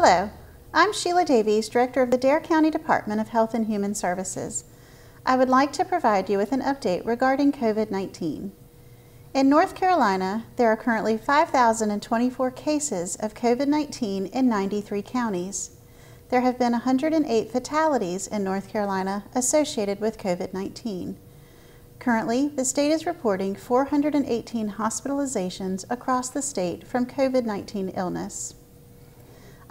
Hello, I'm Sheila Davies, Director of the Dare County Department of Health and Human Services. I would like to provide you with an update regarding COVID-19. In North Carolina, there are currently 5,024 cases of COVID-19 in 93 counties. There have been 108 fatalities in North Carolina associated with COVID-19. Currently, the state is reporting 418 hospitalizations across the state from COVID-19 illness.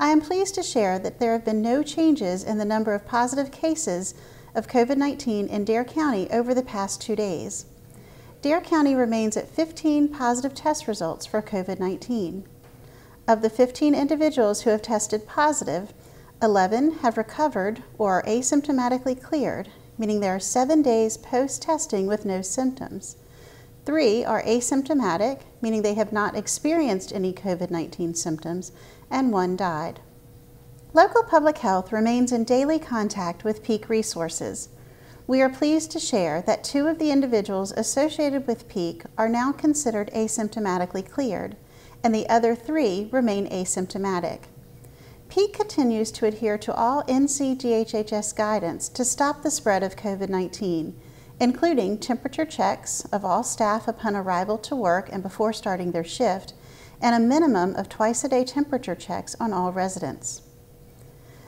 I am pleased to share that there have been no changes in the number of positive cases of COVID-19 in Dare County over the past 2 days. Dare County remains at 15 positive test results for COVID-19. Of the 15 individuals who have tested positive, 11 have recovered or are asymptomatically cleared, meaning they are 7 days post-testing with no symptoms. 3 are asymptomatic, meaning they have not experienced any COVID-19 symptoms, and 1 died. Local public health remains in daily contact with Peak Resources. We are pleased to share that 2 of the individuals associated with Peak are now considered asymptomatically cleared, and the other 3 remain asymptomatic. Peak continues to adhere to all NCDHHS guidance to stop the spread of COVID-19, including temperature checks of all staff upon arrival to work and before starting their shift, and a minimum of twice-a-day temperature checks on all residents.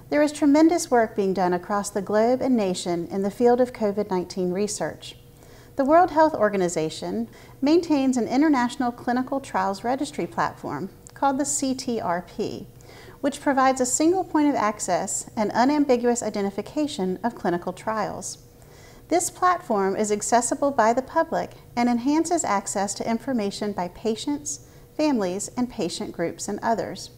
There is tremendous work being done across the globe and nation in the field of COVID-19 research. The World Health Organization maintains an international clinical trials registry platform called the CTRP, which provides a single point of access and unambiguous identification of clinical trials. This platform is accessible by the public and enhances access to information by patients, families, and patient groups and others.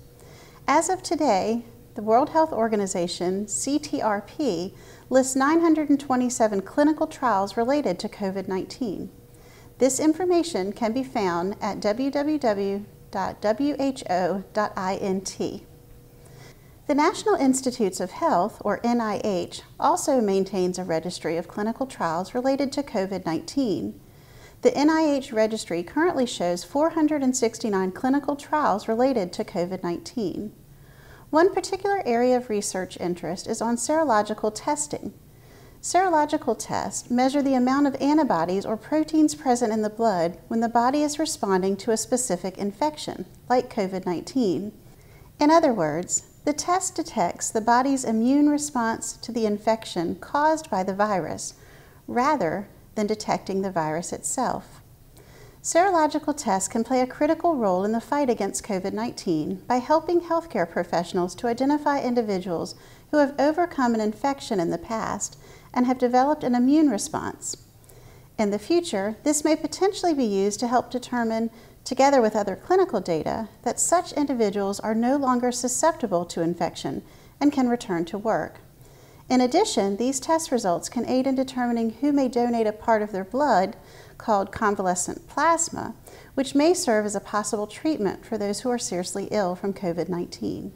As of today, the World Health Organization, CTRP, lists 927 clinical trials related to COVID-19. This information can be found at www.who.int. The National Institutes of Health, or NIH, also maintains a registry of clinical trials related to COVID-19. The NIH registry currently shows 469 clinical trials related to COVID-19. One particular area of research interest is on serological testing. Serological tests measure the amount of antibodies or proteins present in the blood when the body is responding to a specific infection, like COVID-19. In other words, the test detects the body's immune response to the infection caused by the virus, rather than detecting the virus itself. Serological tests can play a critical role in the fight against COVID-19 by helping healthcare professionals to identify individuals who have overcome an infection in the past and have developed an immune response. In the future, this may potentially be used to help determine, together with other clinical data, that such individuals are no longer susceptible to infection and can return to work. In addition, these test results can aid in determining who may donate a part of their blood, called convalescent plasma, which may serve as a possible treatment for those who are seriously ill from COVID-19.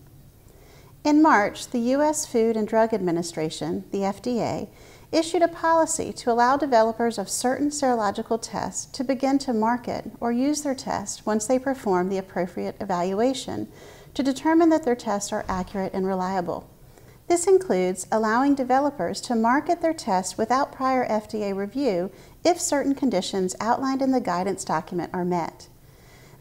In March, the U.S. Food and Drug Administration, the FDA, issued a policy to allow developers of certain serological tests to begin to market or use their test once they perform the appropriate evaluation to determine that their tests are accurate and reliable. This includes allowing developers to market their tests without prior FDA review if certain conditions outlined in the guidance document are met.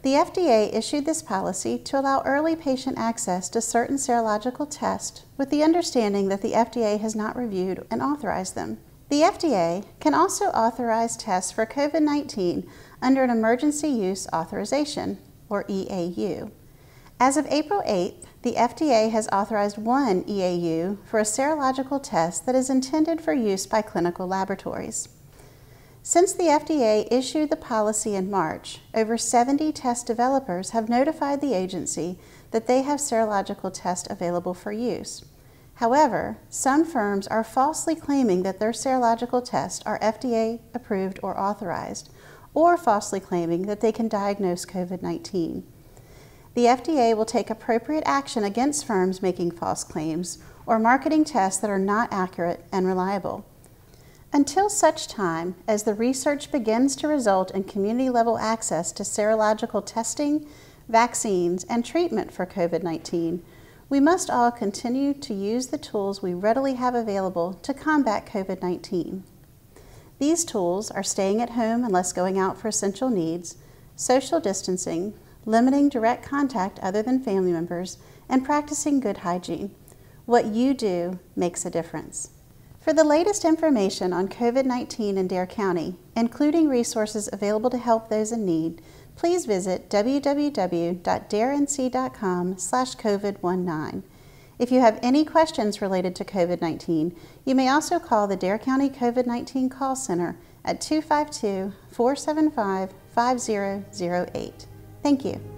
The FDA issued this policy to allow early patient access to certain serological tests with the understanding that the FDA has not reviewed and authorized them. The FDA can also authorize tests for COVID-19 under an Emergency Use Authorization, or EAU. As of April 8th, the FDA has authorized 1 EAU for a serological test that is intended for use by clinical laboratories. Since the FDA issued the policy in March, over 70 test developers have notified the agency that they have serological tests available for use. However, some firms are falsely claiming that their serological tests are FDA approved or authorized, or falsely claiming that they can diagnose COVID-19. The FDA will take appropriate action against firms making false claims or marketing tests that are not accurate and reliable. Until such time as the research begins to result in community-level access to serological testing, vaccines, and treatment for COVID-19, We must all continue to use the tools we readily have available to combat COVID-19. These tools are staying at home unless going out for essential needs, social distancing, limiting direct contact other than family members, and practicing good hygiene. What you do makes a difference. For the latest information on COVID-19 in Dare County, including resources available to help those in need, please visit www.darenc.com/COVID19. If you have any questions related to COVID-19, you may also call the Dare County COVID-19 Call Center at 252-475-5008. Thank you.